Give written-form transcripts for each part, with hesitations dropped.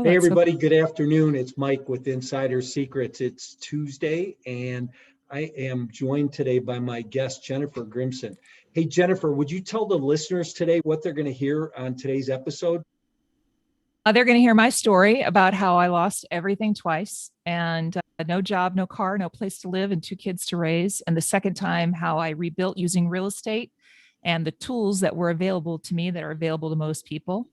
Oh, Hey, that's so everybody. Good afternoon. It's Mike with Insider Secrets. It's Tuesday, and I am joined today by my guest, Jennifer Grimson. Hey, Jennifer, would you tell the listeners today what they're going to hear on today's episode? They're going to hear my story about how I lost everything twice and no job, no car, no place to live, and two kids to raise. And the second time, how I rebuilt using real estate and the tools that were available to me that are available to most people.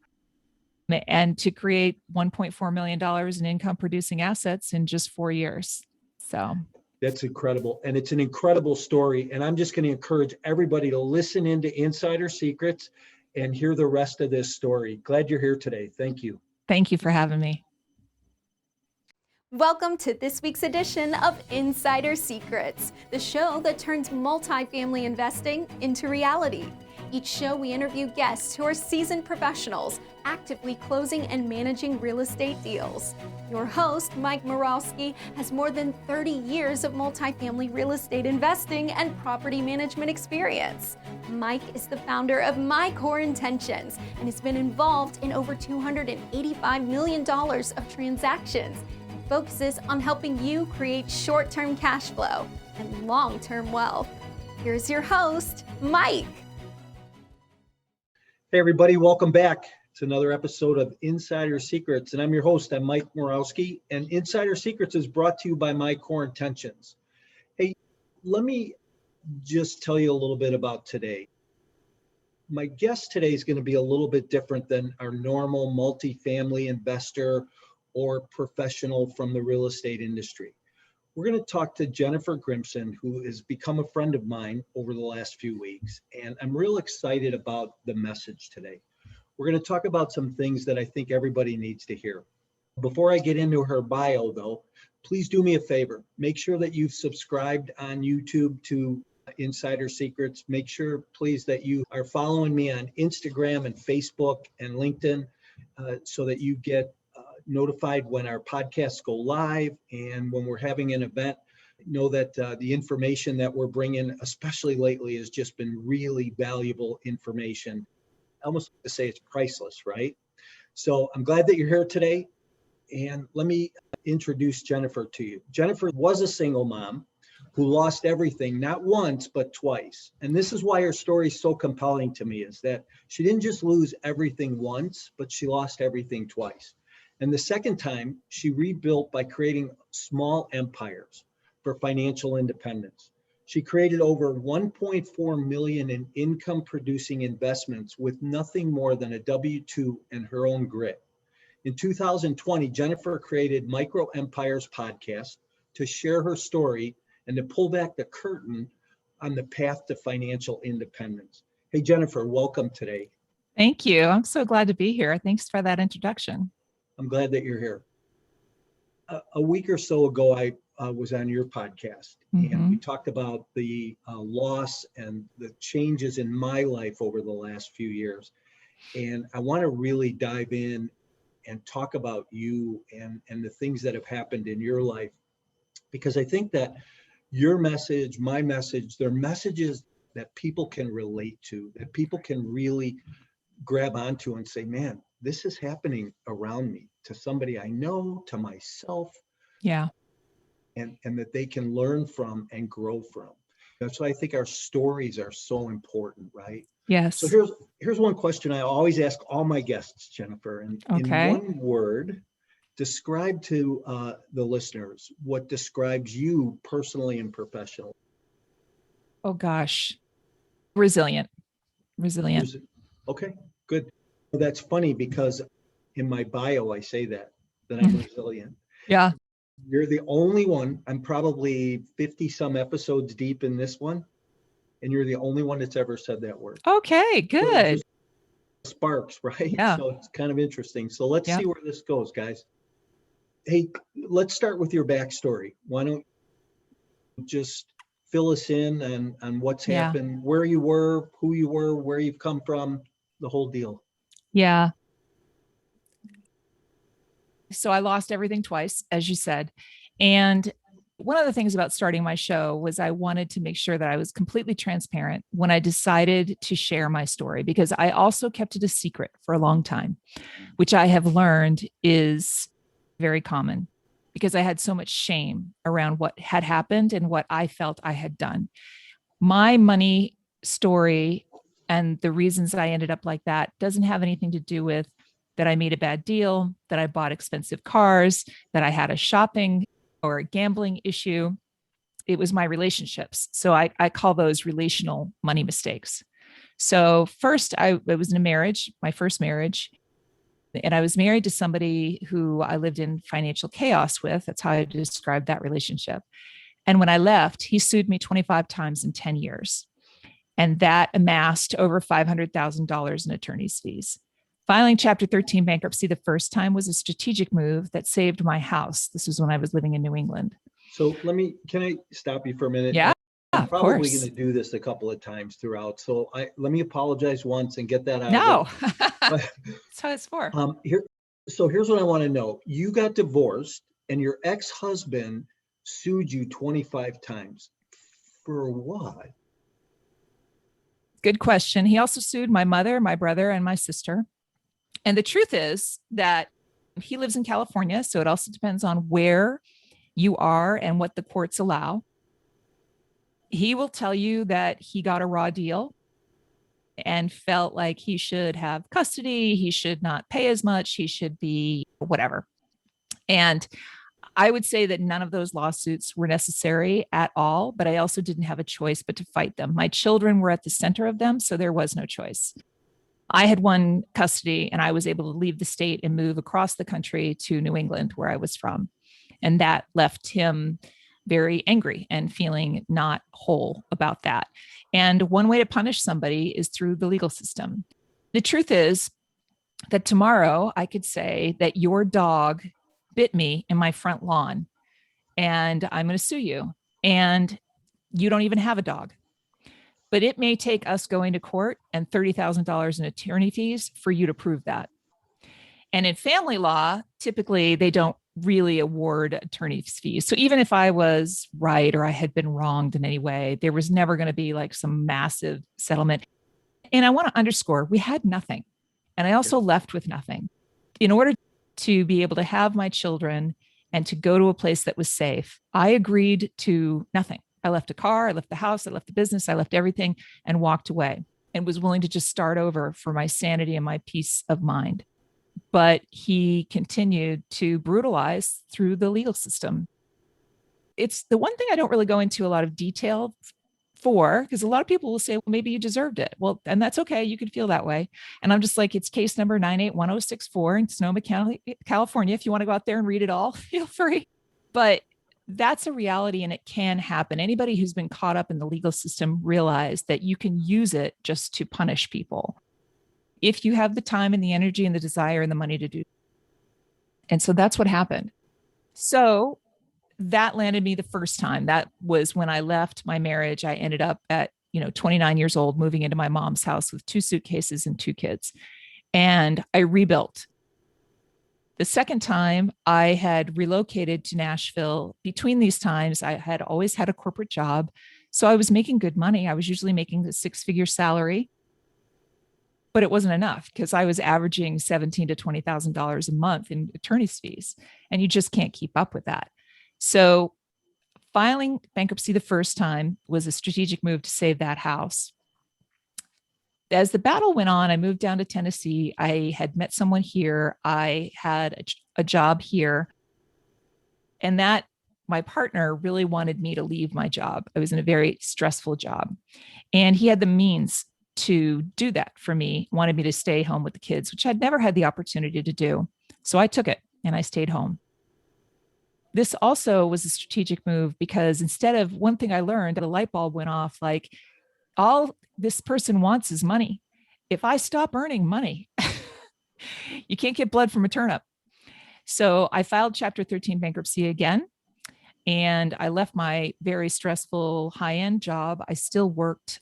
And to create $1.4 million in income producing assets in just 4 years. So That's incredible. And it's an incredible story. And I'm just going to encourage everybody to listen into Insider Secrets and hear the rest of this story. Glad you're here today. Thank you. thank you for having me. Welcome to this week's edition of Insider Secrets, the show that turns multifamily investing into reality. Each show we interview guests who are seasoned professionals, actively closing and managing real estate deals. Your host, Mike Morawski, has more than 30 years of multifamily real estate investing and property management experience. Mike is the founder of My Core Intentions and has been involved in over $285 million of transactions. Focuses on helping you create short-term cash flow and long-term wealth. Here's your host, Mike. Hey, everybody. Welcome back to another episode of Insider Secrets. And I'm your host. I'm Mike Morawski. And Insider Secrets is brought to you by My Core Intentions. Hey, let me just tell you a little bit about today. My guest today is going to be a little bit different than our normal multifamily investor or professional from the real estate industry. We're going to talk to Jennifer Grimson, who has become a friend of mine over the last few weeks. And I'm real excited about the message today. We're going to talk about some things that I think everybody needs to hear. Before I get into her bio, though, please do me a favor. Make sure that you've subscribed on YouTube to Insider Secrets. Make sure, please, that you are following me on Instagram and Facebook and LinkedIn so that you get notified when our podcasts go live and when we're having an event. Know that the information that we're bringing, especially lately, has just been really valuable information. I almost like to say it's priceless, right? So I'm glad that you're here today. And let me introduce Jennifer to you. Jennifer was a single mom who lost everything, not once, but twice. And this is why her story is so compelling to me, is that she didn't just lose everything once, but she lost everything twice. And the second time, she rebuilt by creating small empires for financial independence. She created over 1.4 million in income producing investments with nothing more than a W-2 and her own grit. In 2020, Jennifer created Micro Empires podcast to share her story and to pull back the curtain on the path to financial independence. Hey, Jennifer, welcome today. Thank you. I'm so glad to be here. Thanks for that introduction. I'm glad that you're here. A week or so ago, I was on your podcast, and we talked about the loss and the changes in my life over the last few years. And I want to really dive in and talk about you and the things that have happened in your life, because I think that your message, my message, they're messages that people can relate to, that people can really grab onto and say, man, this is happening around me, to somebody I know, to myself. Yeah. And that they can learn from and grow from. That's why I think our stories are so important, right? Yes. So here's one question I always ask all my guests, Jennifer. And Okay. in one word, describe to the listeners what describes you personally and professionally. Oh gosh. Resilient. Okay, good. Well, that's funny because in my bio, I say that I'm resilient. Yeah. You're the only one. I'm probably 50 some episodes deep in this one, and you're the only one that's ever said that word. Okay, good. So sparks, right? Yeah. So it's kind of interesting. So let's Yeah. see where this goes, guys. Hey, let's start with your backstory. Why don't you just fill us in on what's happened, where you were, who you were, where you've come from, the whole deal. Yeah. So I lost everything twice, as you said. And One of the things about starting my show was I wanted to make sure that I was completely transparent when I decided to share my story, because I also kept it a secret for a long time, which I have learned is very common because I had so much shame around what had happened and what I felt I had done. My money story and the reasons I ended up like that doesn't have anything to do with that I made a bad deal, that I bought expensive cars, that I had a shopping or a gambling issue. It was my relationships. So I call those relational money mistakes. So first, I was in a marriage, my first marriage, and I was married to somebody who I lived in financial chaos with. That's how I described that relationship. And when I left, he sued me 25 times in 10 years. And that amassed over $500,000 in attorney's fees. Filing Chapter 13 bankruptcy the first time was a strategic move that saved my house. This was when I was living in New England. So can I stop you for a minute? Yeah, I'm probably going to do this a couple of times throughout. So let me apologize once and get that out. No, that's how it's for. Here's what I want to know. You got divorced and your ex-husband sued you 25 times. For what? Good question. He also sued my mother, my brother, and my sister. And the truth is that he lives in California, so it also depends on where you are and what the courts allow. He will tell you that he got a raw deal and felt like he should have custody, he should not pay as much, he should be whatever. And I would say that none of those lawsuits were necessary at all, but I also didn't have a choice but to fight them. My children were at the center of them, so there was no choice. I had won custody and I was able to leave the state and move across the country to New England, where I was from. And that left him very angry and feeling not whole about that. And one way to punish somebody is through the legal system. The truth is that tomorrow I could say that your dog bit me in my front lawn and I'm going to sue you. And you don't even have a dog. But it may take us going to court and $30,000 in attorney fees for you to prove that. And in family law, typically they don't really award attorney's fees. So even if I was right or I had been wronged in any way, there was never going to be like some massive settlement. And I want to underscore, we had nothing. And I also left with nothing. In order to be able to have my children and to go to a place that was safe, I agreed to nothing. I left a car, I left the house, I left the business, I left everything and walked away and was willing to just start over for my sanity and my peace of mind. But he continued to brutalize through the legal system. It's the one thing I don't really go into a lot of detail for, because a lot of people will say, well, maybe you deserved it. Well, and that's okay. You can feel that way. And I'm just like, it's case number 981064 in Sonoma County, California. If you want to go out there and read it all, feel free. But that's a reality and it can happen. Anybody who's been caught up in the legal system realize that you can use it just to punish people if you have the time and the energy and the desire and the money to do. And so that's what happened. So that landed me the first time. That was when I left my marriage. I ended up at 29 years old, moving into my mom's house with 2 suitcases and 2 kids. And I rebuilt. The second time I had relocated to Nashville. Between these times, I had always had a corporate job. So I was making good money. I was usually making a 6-figure salary, but it wasn't enough because I was averaging $17,000 to $20,000 a month in attorney's fees. And you just can't keep up with that. So filing bankruptcy the first time was a strategic move to save that house. As the battle went on, I moved down to Tennessee. I had met someone here. I had a job here. And that my partner really wanted me to leave my job. I was in a very stressful job. And he had the means to do that for me, wanted me to stay home with the kids, which I'd never had the opportunity to do. So I took it and I stayed home. This also was a strategic move because instead of one thing I learned, a light bulb went off, like all this person wants is money. If I stop earning money, you can't get blood from a turnip. So I filed Chapter 13 bankruptcy again, and I left my very stressful high-end job. I still worked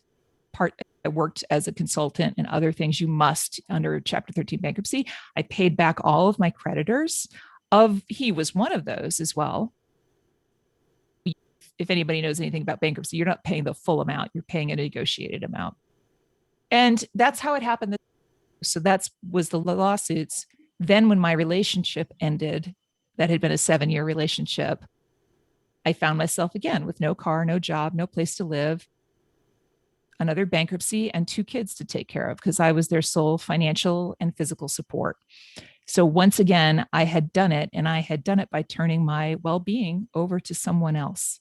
I worked as a consultant and other things you must under Chapter 13 bankruptcy. I paid back all of my creditors. He was one of those as well. if anybody knows anything about bankruptcy, you're not paying the full amount, you're paying a negotiated amount. And that's how it happened. So that was the lawsuits. Then when my relationship ended, that had been a 7-year relationship, I found myself again with no car, no job, no place to live, another bankruptcy, and 2 kids to take care of because I was their sole financial and physical support. So once again, I had done it, and I had done it by turning my well-being over to someone else.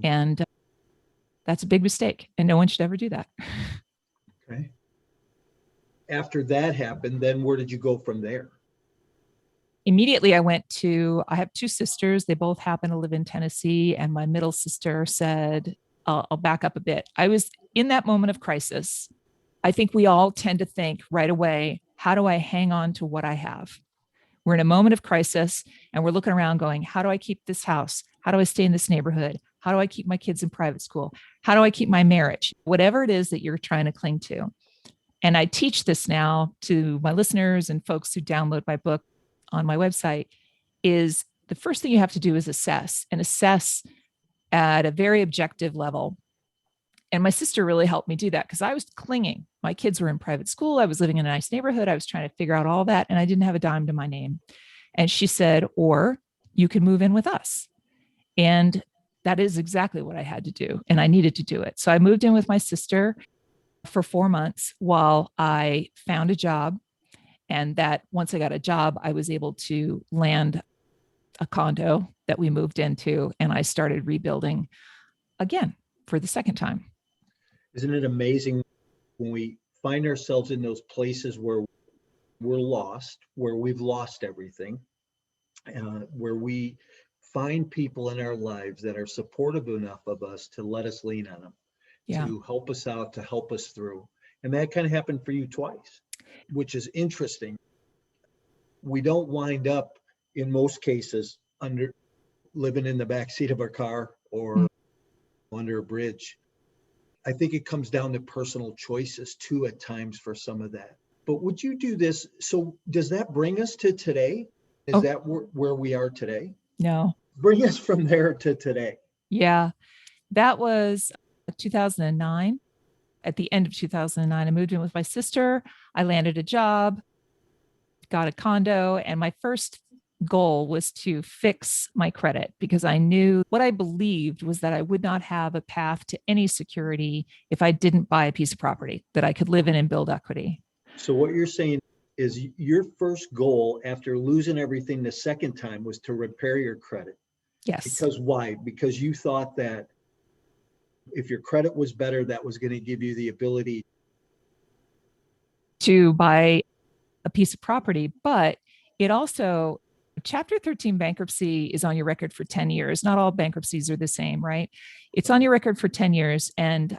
And that's a big mistake, and no one should ever do that. Okay. After that happened, then where did you go from there? Immediately I have 2 sisters. They both happen to live in Tennessee. And my middle sister said, I'll back up a bit. I was in that moment of crisis. I think we all tend to think right away, how do I hang on to what I have? We're in a moment of crisis and we're looking around going, how do I keep this house? How do I stay in this neighborhood? How do I keep my kids in private school? How do I keep my marriage? Whatever it is that you're trying to cling to. And I teach this now to my listeners and folks who download my book on my website, is the first thing you have to do is assess at a very objective level. And my sister really helped me do that because I was clinging. My kids were in private school. I was living in a nice neighborhood. I was trying to figure out all that. And I didn't have a dime to my name. And she said, or you can move in with us. And that is exactly what I had to do. And I needed to do it. So I moved in with my sister for 4 months while I found a job. And that once I got a job, I was able to land a condo that we moved into. And I started rebuilding again for the second time. Isn't it amazing when we find ourselves in those places where we're lost, where we've lost everything, where we find people in our lives that are supportive enough of us to let us lean on them, to help us out, to help us through. And that kind of happened for you twice, which is interesting. We don't wind up, in most cases, living in the back seat of our car or under a bridge. I think it comes down to personal choices too at times for some of that. But would you do this? So does that bring us to today? Is that where we are today? No. Bring us from there to today. Yeah, that was 2009. At the end of 2009, I moved in with my sister. I landed a job, got a condo, and my first goal was to fix my credit because I knew what I believed was that I would not have a path to any security if I didn't buy a piece of property that I could live in and build equity. So what you're saying is your first goal after losing everything the second time was to repair your credit. Yes. Because why? Because you thought that if your credit was better, that was going to give you the ability to buy a piece of property. But it also, Chapter 13 bankruptcy is on your record for 10 years. Not all bankruptcies are the same, right? It's on your record for 10 years and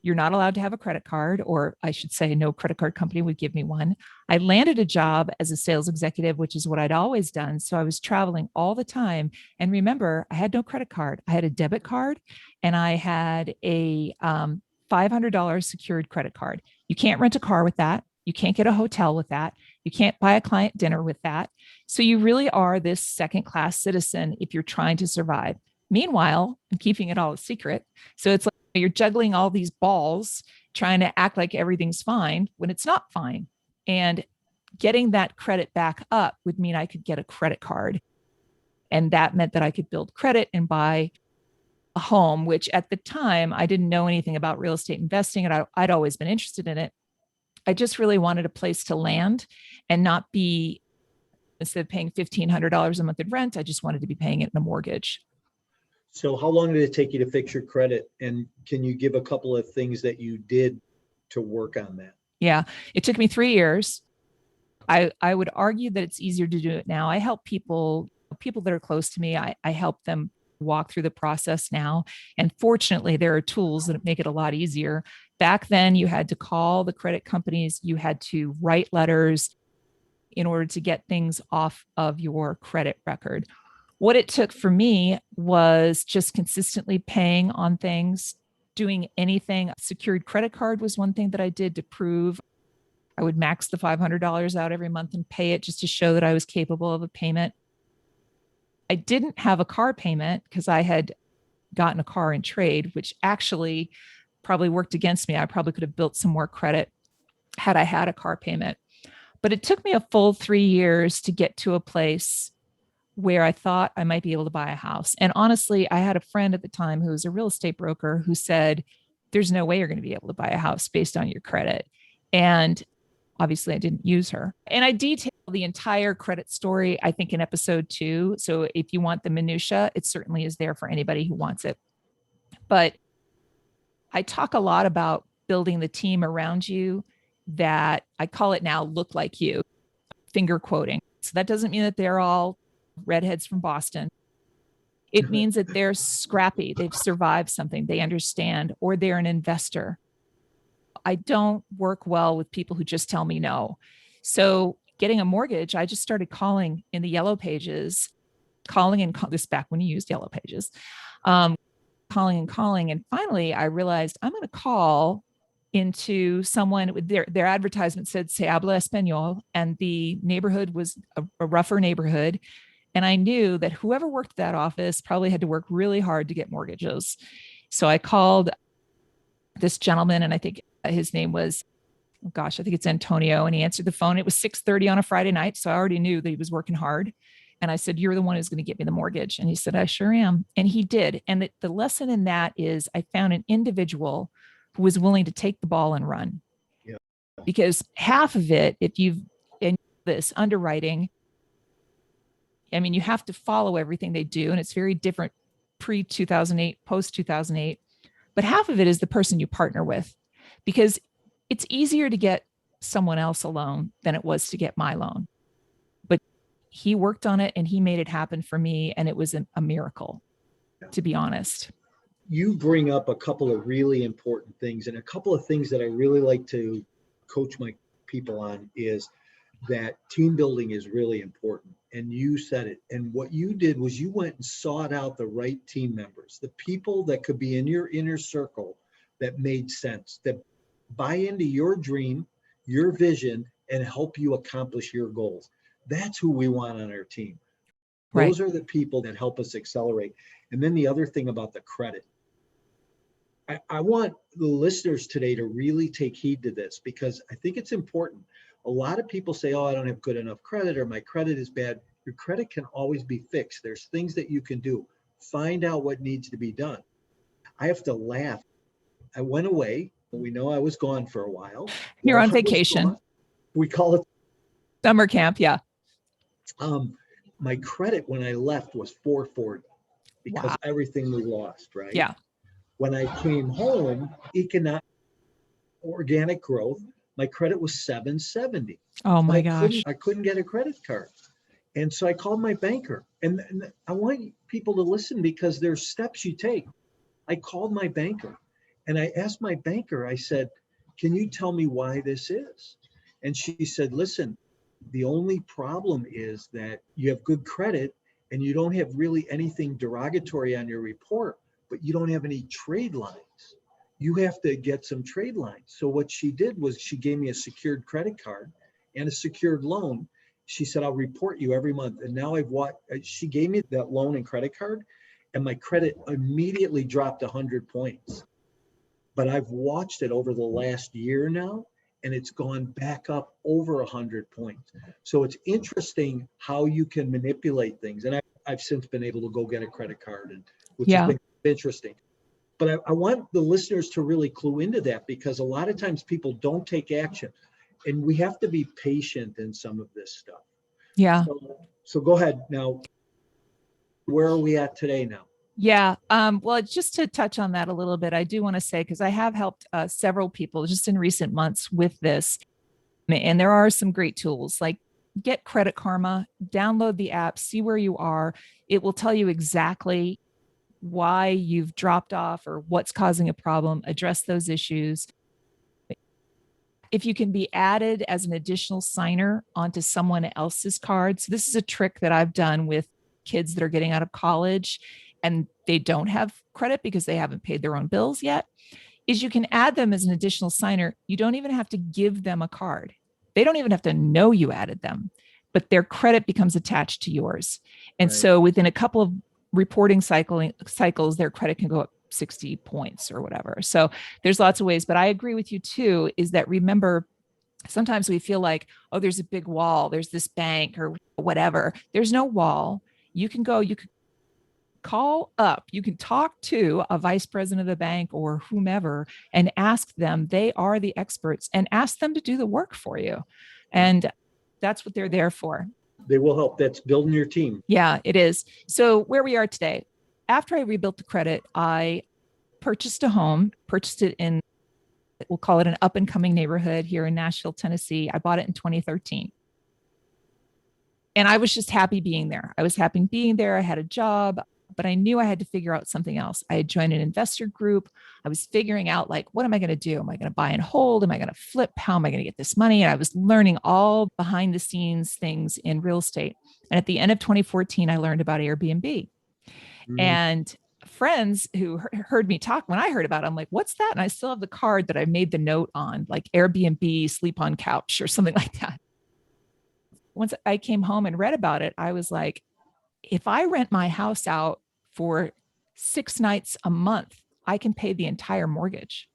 you're not allowed to have a credit card, or I should say no credit card company would give me one. I landed a job as a sales executive, which is what I'd always done. So I was traveling all the time. And remember, I had no credit card. I had a debit card and I had a $500 secured credit card. You can't rent a car with that. You can't get a hotel with that. You can't buy a client dinner with that. So you really are this second-class citizen if you're trying to survive. Meanwhile, I'm keeping it all a secret. So it's like you're juggling all these balls, trying to act like everything's fine when it's not fine. And getting that credit back up would mean I could get a credit card. And that meant that I could build credit and buy a home, which at the time, I didn't know anything about real estate investing, and I'd always been interested in it. I just really wanted a place to land and not be, instead of paying $1,500 a month in rent, I just wanted to be paying it in a mortgage. So how long did it take you to fix your credit? And can you give a couple of things that you did to work on that? Yeah, it took me 3 years. I would argue that it's easier to do it now. I help people that are close to me. I help them walk through the process now. And fortunately, there are tools that make it a lot easier. Back then, you had to call the credit companies. You had to write letters in order to get things off of your credit record. What it took for me was just consistently paying on things, doing anything. A secured credit card was one thing that I did to prove I would max the $500 out every month and pay it just to show that I was capable of a payment. I didn't have a car payment because I had gotten a car in trade, which actually probably worked against me. I probably could have built some more credit had I had a car payment. But it took me a full 3 years to get to a place where I thought I might be able to buy a house. And honestly, I had a friend at the time who was a real estate broker who said, there's no way you're going to be able to buy a house based on your credit. And obviously, I didn't use her. And I detail the entire credit story, I think, in episode 2. So if you want the minutia, it certainly is there for anybody who wants it. But I talk a lot about building the team around you that I call it now look like you, finger quoting. So that doesn't mean that they're all redheads from Boston. It means that they're scrappy, they've survived something, they understand, or they're an investor. I don't work well with people who just tell me no. So getting a mortgage, I just started calling in the yellow pages, this back when you used yellow pages, calling and calling. And finally, I realized I'm going to call into someone with their advertisement said, se habla español. And the neighborhood was a rougher neighborhood. And I knew that whoever worked that office probably had to work really hard to get mortgages. So I called this gentleman, and I think his name was, oh gosh, I think it's Antonio. And he answered the phone. It was 6:30 on a Friday night. So I already knew that he was working hard. And I said, you're the one who's going to get me the mortgage. And he said, I sure am. And he did. And the lesson in that is I found an individual who was willing to take the ball and run. Yeah. Because half of it, if you've in this underwriting, I mean, you have to follow everything they do. And it's very different pre-2008, post-2008. But half of it is the person you partner with, because it's easier to get someone else a loan than it was to get my loan. But he worked on it and he made it happen for me. And it was a miracle, to be honest. You bring up a couple of really important things, and a couple of things that I really like to coach my people on is that team building is really important. And you said it. And what you did was you went and sought out the right team members, the people that could be in your inner circle that made sense, that buy into your dream, your vision, and help you accomplish your goals. That's who we want on our team. Right. Those are the people that help us accelerate. And then the other thing about the credit. I want the listeners today to really take heed to this, because I think it's important. A lot of people say, oh, I don't have good enough credit, or my credit is bad. Your credit can always be fixed. There's things that you can do. Find out what needs to be done. I have to laugh. I went away. We know I was gone for a while. You're on vacation. We call it summer camp. Yeah. My credit when I left was 440 because everything we lost, right? Yeah. When I came home, organic growth, my credit was 770. Oh my gosh. I couldn't get a credit card. And so I called my banker. And I want people to listen, because there's steps you take. I called my banker and I asked my banker, I said, can you tell me why this is? And she said, listen, the only problem is that you have good credit and you don't have really anything derogatory on your report, but you don't have any trade lines. You have to get some trade lines. So what she did was she gave me a secured credit card and a secured loan. She said, I'll report you every month. And now she gave me that loan and credit card, and my credit immediately dropped 100 points. But I've watched it over the last year now, and it's gone back up over 100 points. So it's interesting how you can manipulate things. And I've since been able to go get a credit card, which has been interesting. But I want the listeners to really clue into that, because a lot of times people don't take action, and we have to be patient in some of this stuff. Yeah. So go ahead now. Where are we at today now? Yeah. Well, just to touch on that a little bit, I do want to say, because I have helped several people just in recent months with this. And there are some great tools like get Credit Karma, download the app, see where you are. It will tell you exactly why you've dropped off or what's causing a problem, address those issues. If you can be added as an additional signer onto someone else's card. So this is a trick that I've done with kids that are getting out of college and they don't have credit because they haven't paid their own bills yet, is you can add them as an additional signer. You don't even have to give them a card. They don't even have to know you added them, but their credit becomes attached to yours. And so within a couple of reporting cycles, their credit can go up 60 points or whatever. So there's lots of ways, but I agree with you too, is that remember, sometimes we feel like, oh, there's a big wall, there's this bank or whatever. There's no wall. You can call up, you can talk to a vice president of the bank or whomever and ask them. They are the experts, and ask them to do the work for you. And that's what they're there for. They will help. That's building your team. Yeah, it is. So where we are today, after I rebuilt the credit, I purchased a home, purchased it in, we'll call it an up and coming neighborhood here in Nashville, Tennessee. I bought it in 2013. And I was just happy being there. I was happy being there. I had a job, but I knew I had to figure out something else. I had joined an investor group. I was figuring out, like, what am I going to do? Am I going to buy and hold? Am I going to flip? How am I going to get this money? And I was learning all behind the scenes things in real estate. And at the end of 2014, I learned about Airbnb. And friends who heard me talk, when I heard about it, I'm like, what's that? And I still have the card that I made the note on, like Airbnb, sleep on couch or something like that. Once I came home and read about it, I was like, if I rent my house out for 6 nights a month, I can pay the entire mortgage.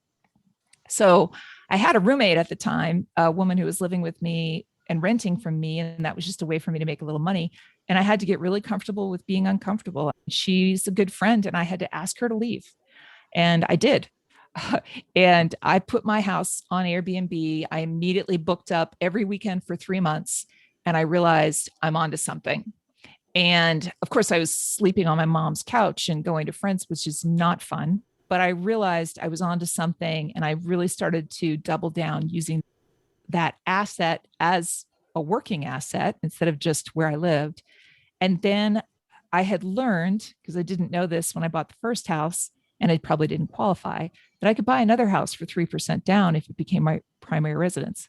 So I had a roommate at the time, a woman who was living with me and renting from me. And that was just a way for me to make a little money. And I had to get really comfortable with being uncomfortable. She's a good friend, and I had to ask her to leave. And I did. And I put my house on Airbnb. I immediately booked up every weekend for 3 months. And I realized I'm onto something. And of course, I was sleeping on my mom's couch and going to friends, which is not fun. But I realized I was onto something, and I really started to double down using that asset as a working asset instead of just where I lived. And then I had learned, because I didn't know this when I bought the first house, and I probably didn't qualify, that I could buy another house for 3% down if it became my primary residence.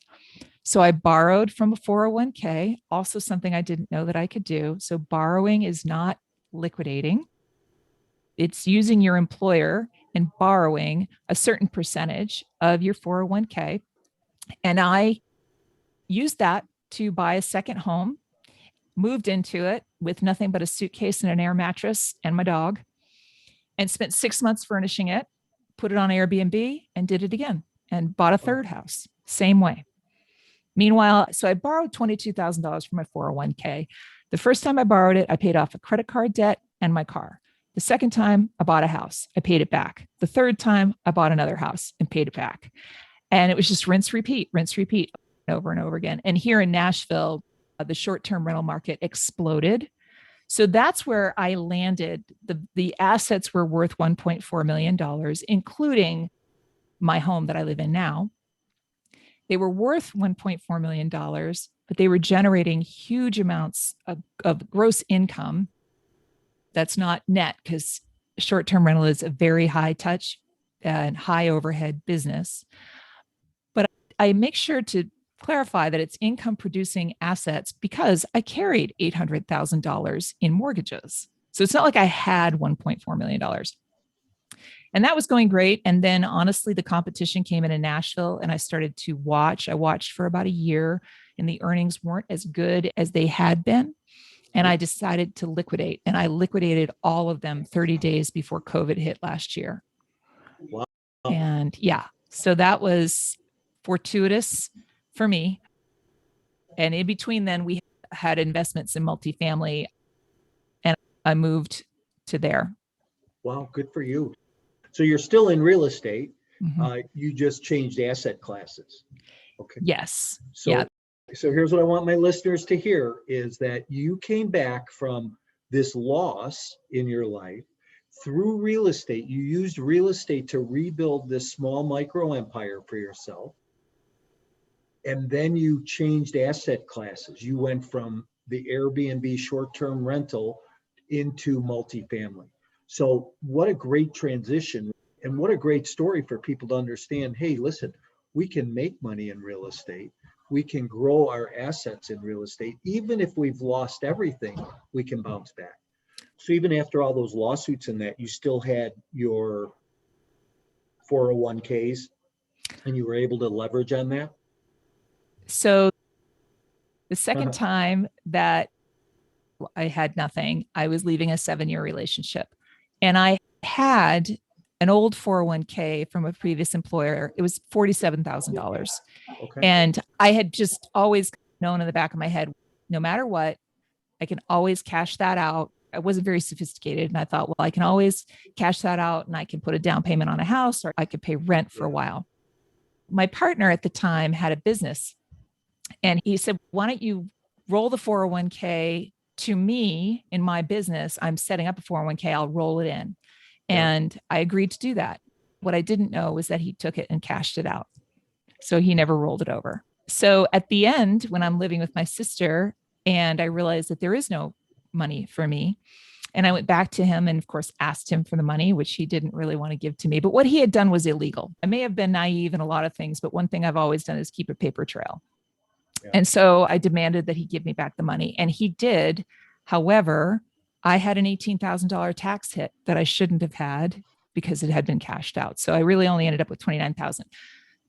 So I borrowed from a 401k, also something I didn't know that I could do. So borrowing is not liquidating. It's using your employer and borrowing a certain percentage of your 401k. And I used that to buy a second home, moved into it with nothing but a suitcase and an air mattress and my dog, and spent 6 months furnishing it, put it on Airbnb, and did it again, and bought a third house, same way. Meanwhile, so I borrowed $22,000 from my 401k. The first time I borrowed it, I paid off a credit card debt and my car. The second time, I bought a house. I paid it back. The third time, I bought another house and paid it back. And it was just rinse, repeat, over and over again. And here in Nashville, the short-term rental market exploded. So that's where I landed. The assets were worth $1.4 million, including my home that I live in now. They were worth $1.4 million, but they were generating huge amounts of gross income. That's not net, because short-term rental is a very high touch and high overhead business. But I make sure to clarify that it's income producing assets because I carried $800,000 in mortgages. So it's not like I had $1.4 million. And that was going great. And then honestly, the competition came in Nashville, and I started to watch. I watched for about a year, and the earnings weren't as good as they had been. And I decided to liquidate, and I liquidated all of them 30 days before COVID hit last year. Wow. And yeah, so that was fortuitous for me. And in between then, we had investments in multifamily, and I moved to there. Wow, good for you. So you're still in real estate. Mm-hmm. You just changed asset classes. Okay. Yes. So, yeah. So here's what I want my listeners to hear is that you came back from this loss in your life through real estate. You used real estate to rebuild this small micro empire for yourself. And then you changed asset classes. You went from the Airbnb short-term rental into multifamily. So what a great transition, and what a great story for people to understand. Hey, listen, we can make money in real estate. We can grow our assets in real estate. Even if we've lost everything, we can bounce back. So even after all those lawsuits and that, you still had your 401ks and you were able to leverage on that? So the second time that I had nothing. I was leaving a 7-year relationship. And I had an old 401k from a previous employer. It was $47,000. Okay. And I had just always known in the back of my head, no matter what, I can always cash that out. I wasn't very sophisticated. And I thought, well, I can always cash that out and I can put a down payment on a house or I could pay rent for a while. My partner at the time had a business and he said, why don't you roll the 401k to me in my business? I'm setting up a 401k. I'll roll it in. And I agreed to do that. What I didn't know was that he took it and cashed it out. So he never rolled it over. So at the end, when I'm living with my sister and I realized that there is no money for me, and I went back to him and, of course, asked him for the money, which he didn't really want to give to me. But what he had done was illegal. I may have been naive in a lot of things, but one thing I've always done is keep a paper trail. Yeah. And so I demanded that he give me back the money, and he did. However, I had an $18,000 tax hit that I shouldn't have had because it had been cashed out. So I really only ended up with $29,000.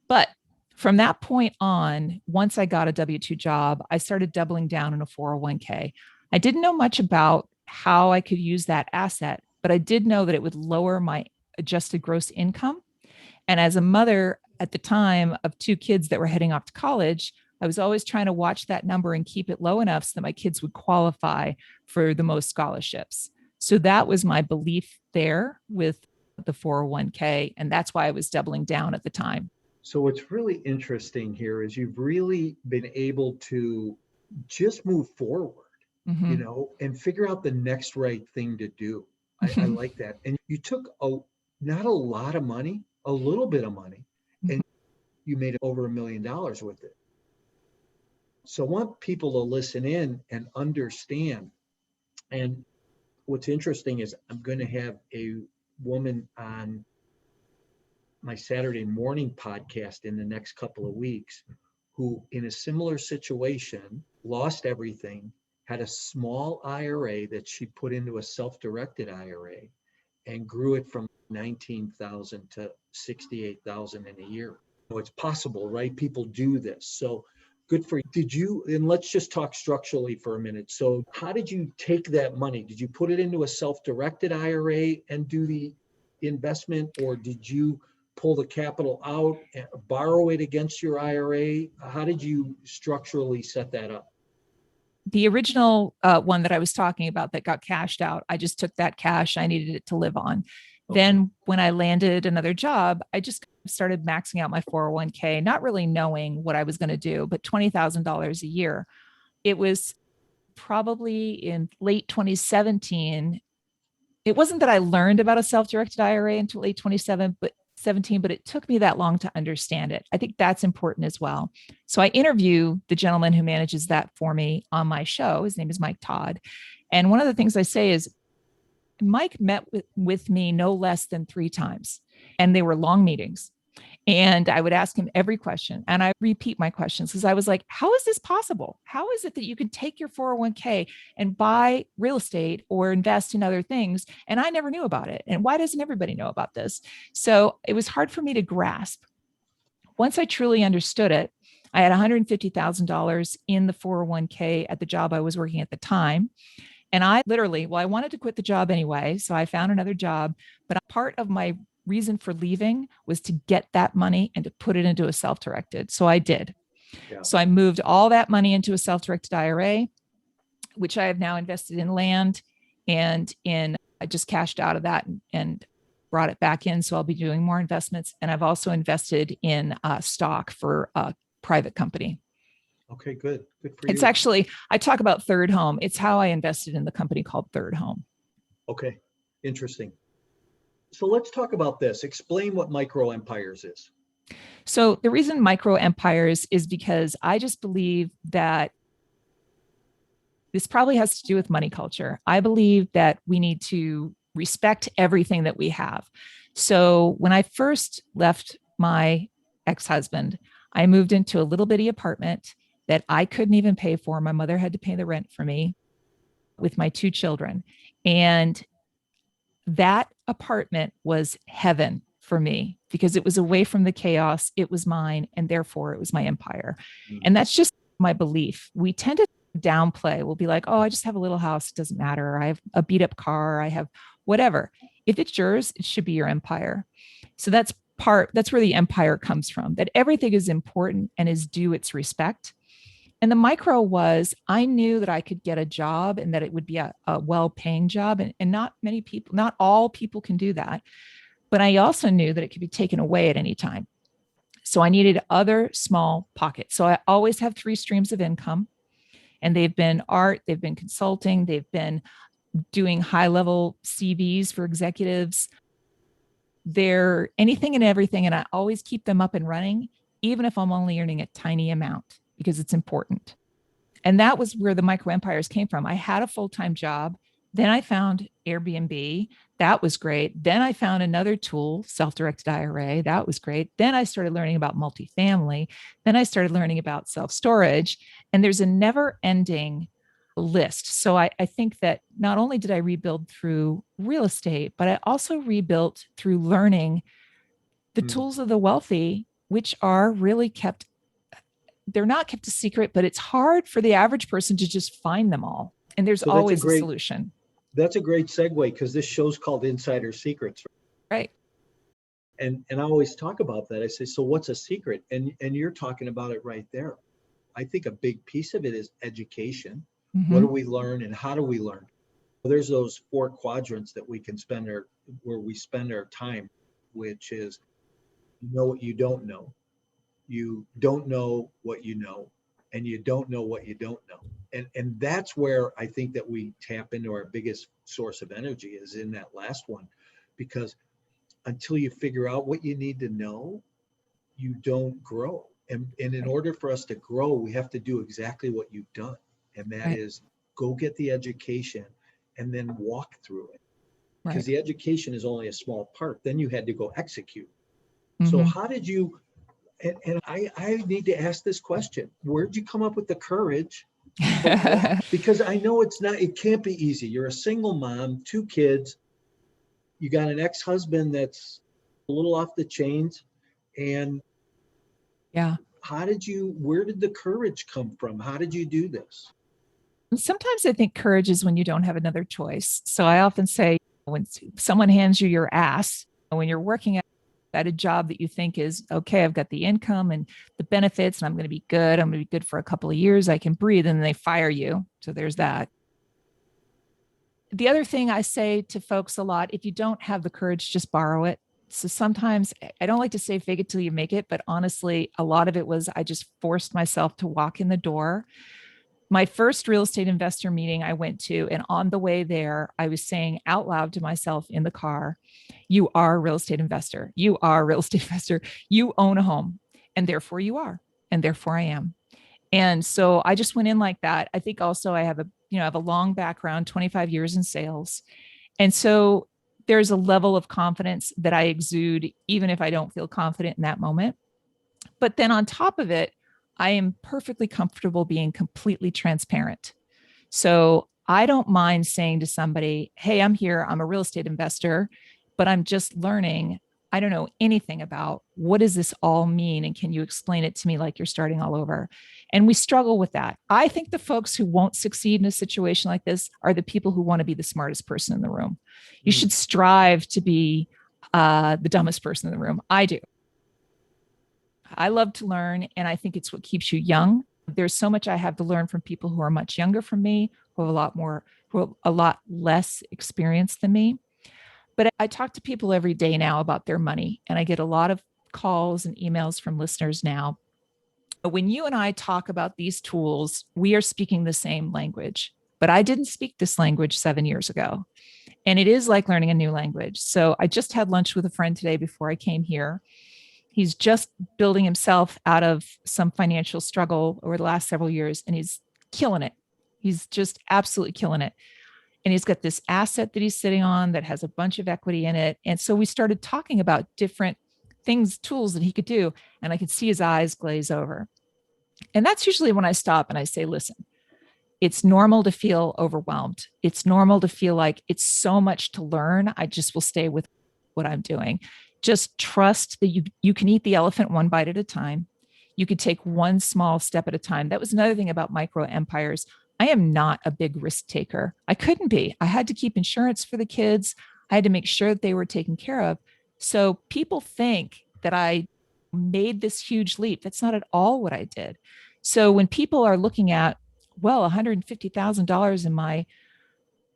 But from that point on, once I got a W-2 job, I started doubling down in a 401k. I didn't know much about how I could use that asset, but I did know that it would lower my adjusted gross income. And as a mother at the time of 2 kids that were heading off to college, I was always trying to watch that number and keep it low enough so that my kids would qualify for the most scholarships. So that was my belief there with the 401k. And that's why I was doubling down at the time. So what's really interesting here is you've really been able to just move forward, and figure out the next right thing to do. I like that. And you took not a lot of money, a little bit of money, and you made over $1 million with it. So I want people to listen in and understand. And what's interesting is I'm going to have a woman on my Saturday morning podcast in the next couple of weeks who, in a similar situation, lost everything, had a small IRA that she put into a self-directed IRA and grew it from 19,000 to 68,000 in a year. So it's possible, right? People do this. So good for you. And let's just talk structurally for a minute. So how did you take that money? Did you put it into a self-directed IRA and do the investment, or did you pull the capital out and borrow it against your IRA? How did you structurally set that up? The original one that I was talking about that got cashed out, I just took that cash. I needed it to live on. Okay. Then when I landed another job, I just started maxing out my 401k, not really knowing what I was going to do, but $20,000 a year. It was probably in late 2017. It wasn't that I learned about a self-directed IRA until late 2017, but it took me that long to understand it. I think that's important as well. So I interview the gentleman who manages that for me on my show. His name is Mike Todd. And one of the things I say is Mike met with me no less than 3 times, and they were long meetings. And I would ask him every question, and I repeat my questions because I was like, how is this possible? How is it that you can take your 401k and buy real estate or invest in other things? And I never knew about it. And why doesn't everybody know about this? So it was hard for me to grasp. Once I truly understood it, I had $150,000 in the 401k at the job I was working at the time. And I wanted to quit the job anyway. So I found another job, but part of my reason for leaving was to get that money and to put it into a self-directed. So I did. Yeah. So I moved all that money into a self-directed IRA, which I have now invested in land, and I just cashed out of that and brought it back in. So I'll be doing more investments. And I've also invested in stock for a private company. Okay, good. Good for you. It's actually, I talk about Third Home. It's how I invested in the company called Third Home. Okay, interesting. So let's talk about this. Explain what micro empires is. So the reason micro empires is because I just believe that this probably has to do with money culture. I believe that we need to respect everything that we have. So when I first left my ex-husband, I moved into a little bitty apartment that I couldn't even pay for. My mother had to pay the rent for me with my 2 children. And that apartment was heaven for me because it was away from the chaos. It was mine, and therefore it was my empire. Mm-hmm. And that's just my belief. We tend to downplay. We'll be like, oh, I just have a little house. It doesn't matter. I have a beat up car. I have whatever. If it's yours, it should be your empire. So that's where the empire comes from, that everything is important and is due its respect. And the micro was, I knew that I could get a job and that it would be a well-paying job. And not many people, not all people can do that. But I also knew that it could be taken away at any time. So I needed other small pockets. So I always have 3 streams of income, and they've been art, they've been consulting, they've been doing high level CVs for executives. They're anything and everything. And I always keep them up and running, even if I'm only earning a tiny amount, because it's important. And that was where the micro empires came from. I had a full-time job. Then I found Airbnb. That was great. Then I found another tool, self-directed IRA. That was great. Then I started learning about multifamily. Then I started learning about self-storage. And there's a never-ending list. So I think that not only did I rebuild through real estate, but I also rebuilt through learning the tools of the wealthy, which are really kept, they're not kept a secret, but it's hard for the average person to just find them all. And there's always a solution. That's a great segue, because this show's called Insider Secrets. Right. And I always talk about that. I say, so what's a secret? And you're talking about it right there. I think a big piece of it is education. What do we learn and how do we learn? Well, there's those 4 quadrants that we can where we spend our time, which is, you know what you don't know. You don't know what you know, and you don't know what you don't know. And that's where I think that we tap into our biggest source of energy, is in that last one, because until you figure out what you need to know, you don't grow. And in order for us to grow, we have to do exactly what you've done. And that is go get the education and then walk through it. Because the education is only a small part. Then you had to go execute. So how did you, and I need to ask this question, where'd you come up with the courage? Because I know it can't be easy.'re a single mom, 2 kids. You got an ex-husband that's a little off the chains. And where did the courage come from? How did you do this? Sometimes I think courage is when you don't have another choice. So I often say, when someone hands you your ass, when you're working at a job that you think is okay, I've got the income and the benefits and I'm going to be good. I'm going to be good for a couple of years. I can breathe, and then they fire you. So there's that. The other thing I say to folks a lot, if you don't have the courage, just borrow it. So sometimes I don't like to say fake it till you make it, but honestly, a lot of it was I just forced myself to walk in the door. My first real estate investor meeting I went to, and on the way there, I was saying out loud to myself in the car, you are a real estate investor. You are a real estate investor. You own a home, and therefore you are, and therefore I am. And so I just went in like that. I think also I have a long background, 25 years in sales. And so there's a level of confidence that I exude, even if I don't feel confident in that moment. But then on top of it, I am perfectly comfortable being completely transparent. So I don't mind saying to somebody, hey, I'm here, I'm a real estate investor, but I'm just learning. I don't know anything about what does this all mean? And can you explain it to me like you're starting all over? And we struggle with that. I think the folks who won't succeed in a situation like this are the people who want to be the smartest person in the room. You should strive to be the dumbest person in the room. I do. I love to learn, and I think it's what keeps you young. There's so much I have to learn from people who are much younger from me, who have a lot less experience than me. But I talk to people every day now about their money, and I get a lot of calls and emails from listeners now. When you and I talk about these tools, we are speaking the same language, but I didn't speak this language 7 years ago. And it is like learning a new language. So I just had lunch with a friend today before I came here. He's just building himself out of some financial struggle over the last several years, and he's killing it. He's just absolutely killing it. And he's got this asset that he's sitting on that has a bunch of equity in it. And so we started talking about different things, tools that he could do. And I could see his eyes glaze over. And that's usually when I stop and I say, listen, it's normal to feel overwhelmed. It's normal to feel like it's so much to learn. I just will stay with what I'm doing. Just trust that you can eat the elephant one bite at a time. You could take one small step at a time. That was another thing about micro empires. I am not a big risk taker. I couldn't be. I had to keep insurance for the kids. I had to make sure that they were taken care of. So people think that I made this huge leap. That's not at all what I did. So when people are looking at, well, $150,000 in my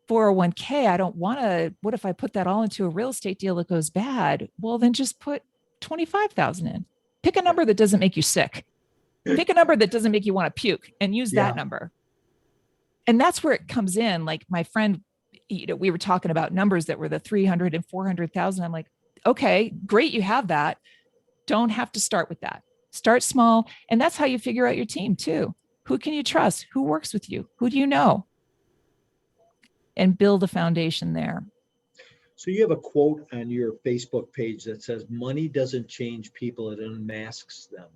401k, I don't want to, what if I put that all into a real estate deal that goes bad? Well, then just put 25,000 in. Pick a number that doesn't make you sick. Pick a number that doesn't make you want to puke and use that number. And that's where it comes in. Like my friend, we were talking about numbers that were the 300 and 400,000. I'm like, okay, great. You have that. Don't have to start with that. Start small. And that's how you figure out your team too. Who can you trust? Who works with you? Who do you know? And build a foundation there. So you have a quote on your Facebook page that says, money doesn't change people, it unmasks them.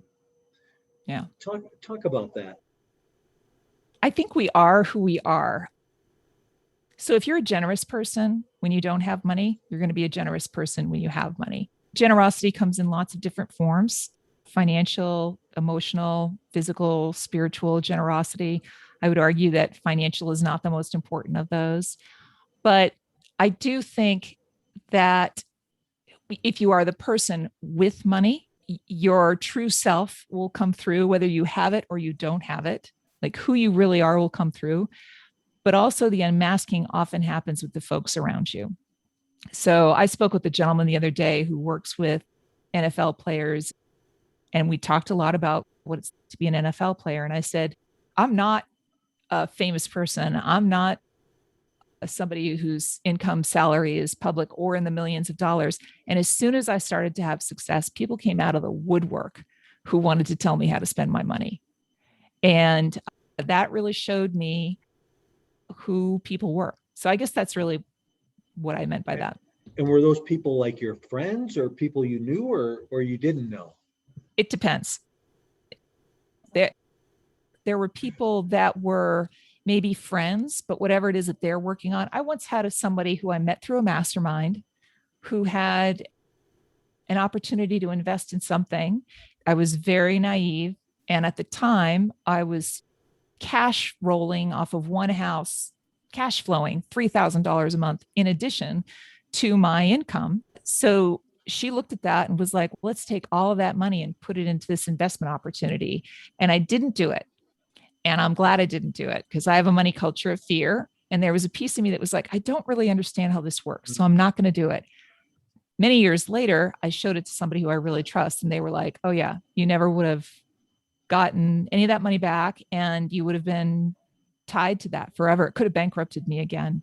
Yeah. Talk about that. I think we are who we are. So if you're a generous person when you don't have money, you're going to be a generous person when you have money. Generosity comes in lots of different forms: financial, emotional, physical, spiritual generosity. I would argue that financial is not the most important of those. But I do think that if you are the person with money, your true self will come through, whether you have it or you don't have it. Like who you really are will come through. But also the unmasking often happens with the folks around you. So I spoke with a gentleman the other day who works with NFL players, and we talked a lot about what it's to be an NFL player. And I said, I'm not a famous person. I'm not somebody whose income salary is public or in the millions of dollars. And as soon as I started to have success, people came out of the woodwork who wanted to tell me how to spend my money. And that really showed me who people were. So I guess that's really what I meant by that. And were those people like your friends or people you knew or you didn't know? It depends. There were people that were maybe friends, but whatever it is that they're working on. I once had somebody who I met through a mastermind who had an opportunity to invest in something. I was very naive. And at the time, I was cash rolling off of one house, cash flowing $3,000 a month in addition to my income. So she looked at that and was like, let's take all of that money and put it into this investment opportunity. And I didn't do it. And I'm glad I didn't do it because I have a money culture of fear. And there was a piece of me that was like, I don't really understand how this works, so I'm not going to do it. Many years later, I showed it to somebody who I really trust. And they were like, oh yeah, you never would have gotten any of that money back. And you would have been tied to that forever. It could have bankrupted me again.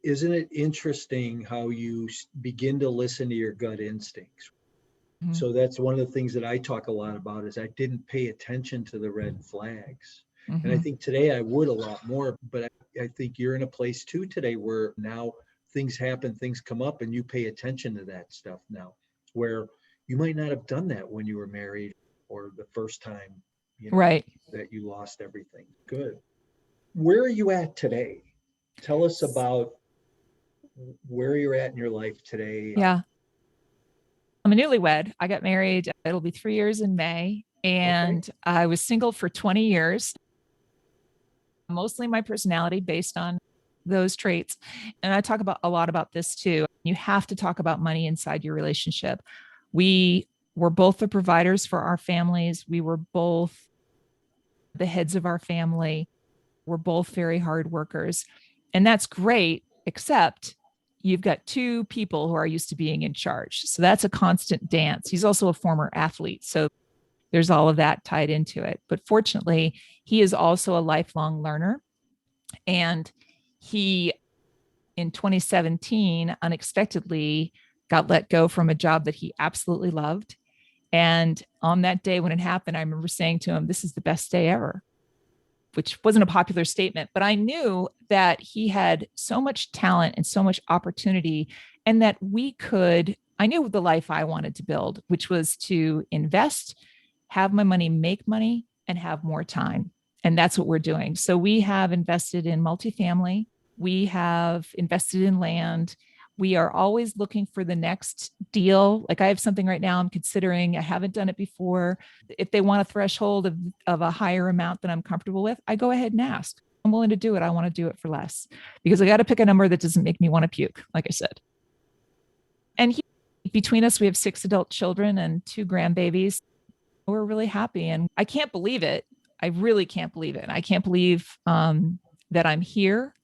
Isn't it interesting how you begin to listen to your gut instincts? Mm-hmm. So that's one of the things that I talk a lot about is I didn't pay attention to the red flags. Mm-hmm. And I think today I would a lot more, but I think you're in a place too today where now things happen, things come up, and you pay attention to that stuff now, where you might not have done that when you were married or the first time, right, that you lost everything. Good. Where are you at today? Tell us about where you're at in your life today. Yeah. I'm a newlywed. I got married. It'll be 3 years in May. And okay. I was single for 20 years. Mostly my personality based on those traits. And I talk about a lot about this too. You have to talk about money inside your relationship. We were both the providers for our families. We were both the heads of our family. We're both very hard workers. And that's great, except you've got two people who are used to being in charge. So that's a constant dance. He's also a former athlete. So there's all of that tied into it. But fortunately, he is also a lifelong learner. And he, in 2017, unexpectedly got let go from a job that he absolutely loved. And on that day when it happened, I remember saying to him, "This is the best day ever," which wasn't a popular statement, but I knew that he had so much talent and so much opportunity, and that I knew the life I wanted to build, which was to invest, have my money make money, and have more time. And that's what we're doing. So we have invested in multifamily. We have invested in land. We are always looking for the next deal. Like I have something right now I'm considering. I haven't done it before. If they want a threshold of a higher amount than I'm comfortable with, I go ahead and ask. I'm willing to do it. I want to do it for less because I got to pick a number that doesn't make me want to puke, like I said. And between us, we have 6 adult children and 2 grandbabies. We're really happy. And I can't believe it. I really can't believe it. I can't believe that I'm here.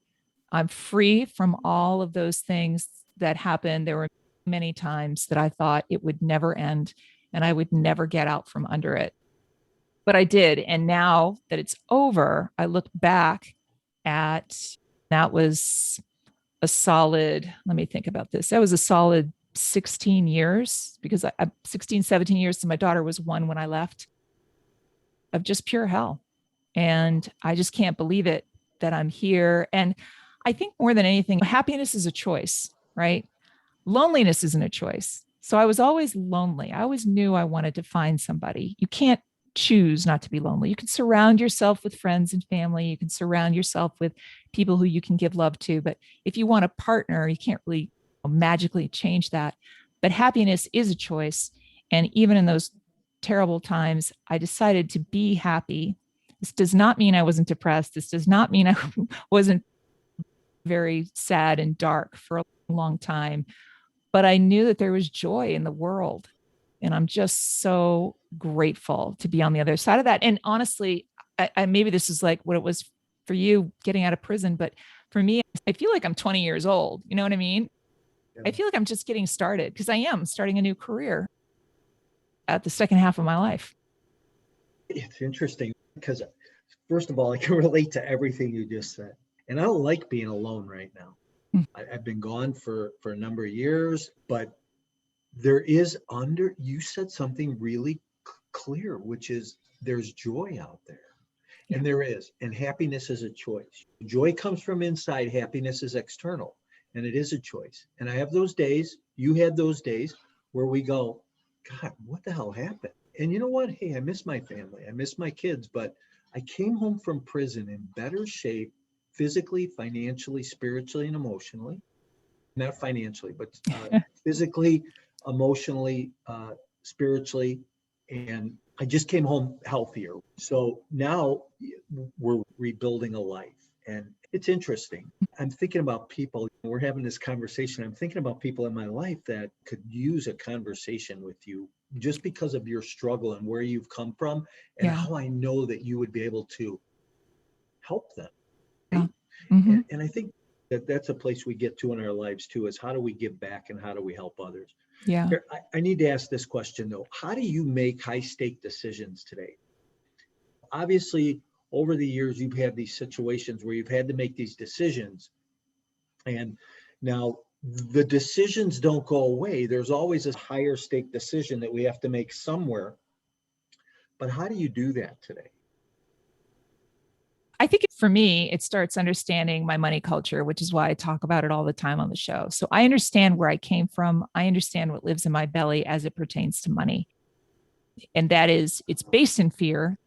I'm free from all of those things that happened. There were many times that I thought it would never end and I would never get out from under it. But I did. And now that it's over, I look back at that was a solid, let me think about this. That was a solid 16 years because 16, 17 years. So my daughter was 1 when I left, of just pure hell. And I just can't believe it that I'm here. And I think more than anything, happiness is a choice, right? Loneliness isn't a choice. So I was always lonely. I always knew I wanted to find somebody. You can't choose not to be lonely. You can surround yourself with friends and family. You can surround yourself with people who you can give love to. But if you want a partner, you can't really magically change that. But happiness is a choice. And even in those terrible times, I decided to be happy. This does not mean I wasn't depressed. This does not mean I wasn't very sad and dark for a long time. But I knew that there was joy in the world. And I'm just so grateful to be on the other side of that. And honestly, I maybe this is like what it was for you getting out of prison. But for me, I feel like I'm 20 years old. You know what I mean? Yeah. I feel like I'm just getting started because I am starting a new career at the second half of my life. It's interesting because, first of all, I can relate to everything you just said. And I don't like being alone right now. I've been gone for a number of years, but there is you said something really clear, which is there's joy out there. And there is. And happiness is a choice. Joy comes from inside. Happiness is external. And it is a choice. And I have those days, you had those days where we go, God, what the hell happened? And you know what? Hey, I miss my family. I miss my kids. But I came home from prison in better shape, physically, financially, spiritually, and emotionally. Not financially, but physically, emotionally, spiritually. And I just came home healthier. So now we're rebuilding a life. And it's interesting. I'm thinking about people. We're having this conversation. I'm thinking about people in my life that could use a conversation with you just because of your struggle and where you've come from and how I know that you would be able to help them. Right? Mm-hmm. And I think that's a place we get to in our lives too, is how do we give back and how do we help others? Yeah. Here, I need to ask this question though. How do you make high stake decisions today? Obviously, over the years, you've had these situations where you've had to make these decisions. And now the decisions don't go away. There's always a higher stake decision that we have to make somewhere. But how do you do that today? I think for me, it starts understanding my money culture, which is why I talk about it all the time on the show. So I understand where I came from. I understand what lives in my belly as it pertains to money. And that is, it's based in fear.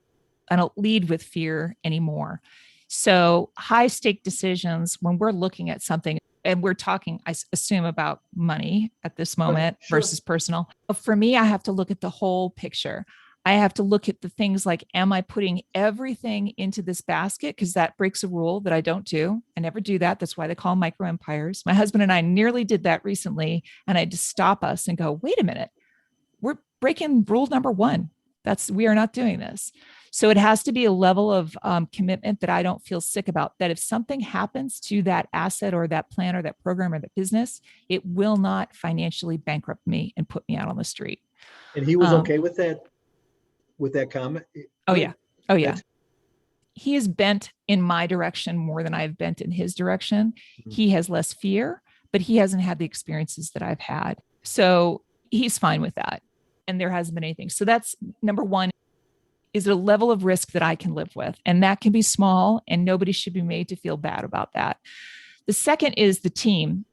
I don't lead with fear anymore. So high stake decisions, when we're looking at something and we're talking, I assume about money at this moment versus personal. But for me, I have to look at the whole picture. I have to look at the things like, am I putting everything into this basket? Because that breaks a rule that I don't do. I never do that. That's why they call micro empires. My husband and I nearly did that recently. And I had to stop us and go, wait a minute, we're breaking rule number 1. We are not doing this. So it has to be a level of commitment that I don't feel sick about, that if something happens to that asset or that plan or that program or that business, it will not financially bankrupt me and put me out on the street. And he was okay with that comment? Oh yeah. He is bent in my direction more than I've bent in his direction. Mm-hmm. He has less fear, but he hasn't had the experiences that I've had. So he's fine with that. And there hasn't been anything. So that's number 1. Is it a level of risk that I can live with? And that can be small, and nobody should be made to feel bad about that. The second is the team.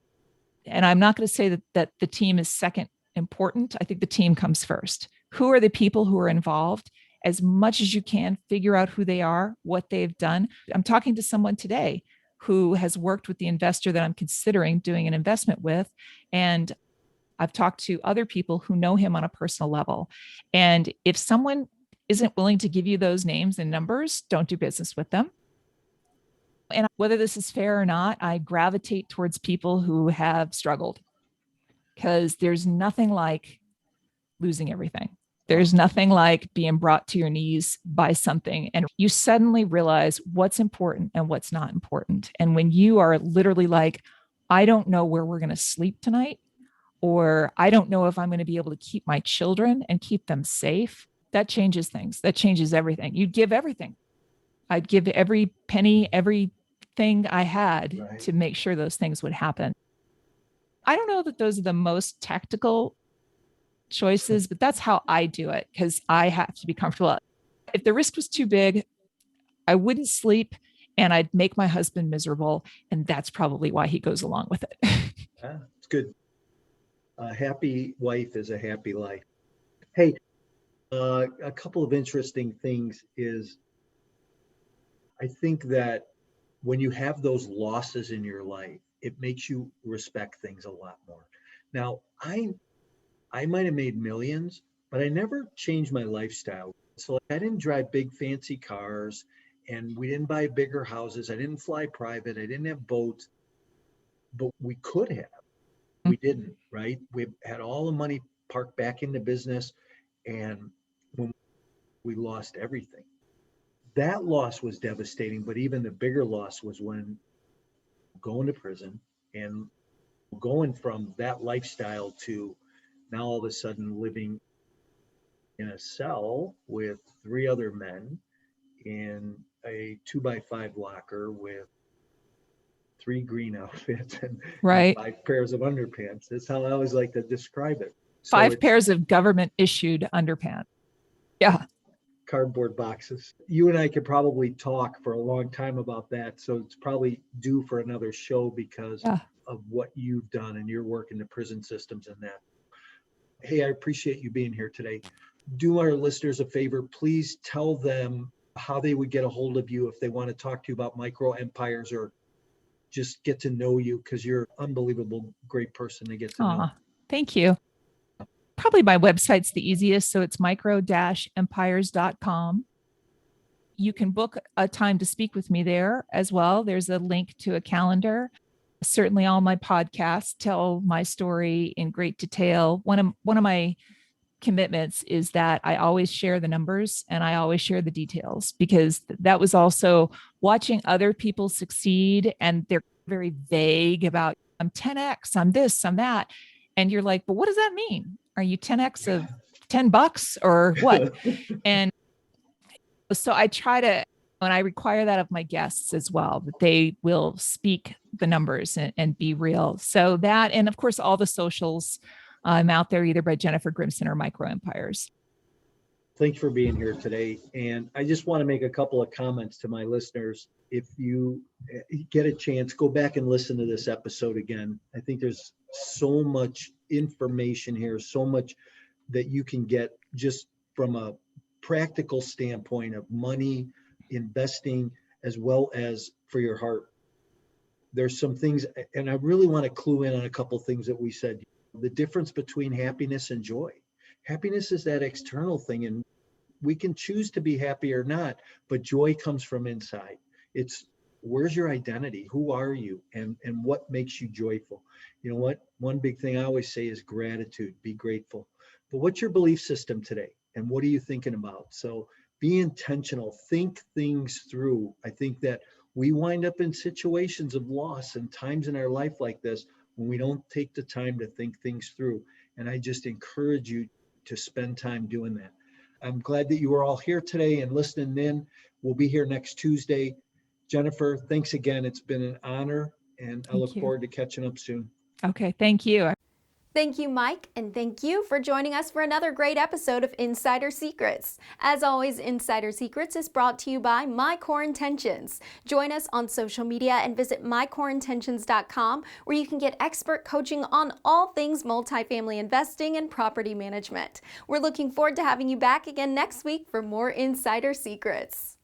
And I'm not going to say that the team is second important. I think the team comes first. Who are the people who are involved? As much as you can, figure out who they are, what they've done. I'm talking to someone today who has worked with the investor that I'm considering doing an investment with. And I've talked to other people who know him on a personal level. And if someone isn't willing to give you those names and numbers, don't do business with them. And whether this is fair or not, I gravitate towards people who have struggled, because there's nothing like losing everything. There's nothing like being brought to your knees by something, and you suddenly realize what's important and what's not important. And when you are literally like, I don't know where we're going to sleep tonight, or I don't know if I'm going to be able to keep my children and keep them safe, that changes things. That changes everything. You'd give everything. I'd give every penny, everything I had to make sure those things would happen. I don't know that those are the most tactical choices, but that's how I do it, because I have to be comfortable. If the risk was too big, I wouldn't sleep and I'd make my husband miserable. And that's probably why he goes along with it. Yeah, it's good. A happy wife is a happy life. Hey, a couple of interesting things is, I think that when you have those losses in your life, it makes you respect things a lot more. Now, I might have made millions, but I never changed my lifestyle. So I didn't drive big fancy cars, and we didn't buy bigger houses. I didn't fly private. I didn't have boats, but we could have. We didn't, right? We had all the money parked back into business, and when we lost everything, that loss was devastating. But even the bigger loss was when going to prison and going from that lifestyle to now all of a sudden living in a cell with 3 other men in a 2x5 locker with 3 green outfits and Right. 5 pairs of underpants. That's how I always like to describe it. So 5 pairs of government issued underpants. Yeah. Cardboard boxes. You and I could probably talk for a long time about that. So it's probably due for another show because of what you've done and your work in the prison systems and that. Hey, I appreciate you being here today. Do our listeners a favor. Please tell them how they would get a hold of you if they want to talk to you about micro empires or just get to know you, because you're an unbelievable, great person to get to know. Thank you. Probably my website's the easiest. So it's micro-empires.com. You can book a time to speak with me there as well. There's a link to a calendar. Certainly all my podcasts tell my story in great detail. One of my commitments is that I always share the numbers and I always share the details, because that was also watching other people succeed, and they're very vague about, I'm 10x, I'm this, I'm that. And you're like, but what does that mean? Are you 10x of $10 or what? And so I try to, and I require that of my guests as well, that they will speak the numbers and be real. So that, and of course, all the socials, I'm out there either by Jennifer Grimson or Micro Empires. Thank you for being here today. And I just want to make a couple of comments to my listeners. If you get a chance, go back and listen to this episode again. I think there's so much information here, so much that you can get just from a practical standpoint of money, investing, as well as for your heart. There's some things, and I really want to clue in on a couple of things that we said. The difference between happiness and joy. Happiness is that external thing, and we can choose to be happy or not, but joy comes from inside. It's, where's your identity? Who are you? And what makes you joyful? You know what? One big thing I always say is gratitude. Be grateful. But what's your belief system today? And what are you thinking about? So be intentional. Think things through. I think that we wind up in situations of loss and times in our life like this when we don't take the time to think things through. And I just encourage you to spend time doing that. I'm glad that you were all here today and listening in. We'll be here next Tuesday. Jennifer, thanks again. It's been an honor, and I look forward to catching up soon. Okay, thank you. Thank you, Mike, and thank you for joining us for another great episode of Insider Secrets. As always, Insider Secrets is brought to you by My Core Intentions. Join us on social media and visit mycoreintentions.com, where you can get expert coaching on all things multifamily investing and property management. We're looking forward to having you back again next week for more Insider Secrets.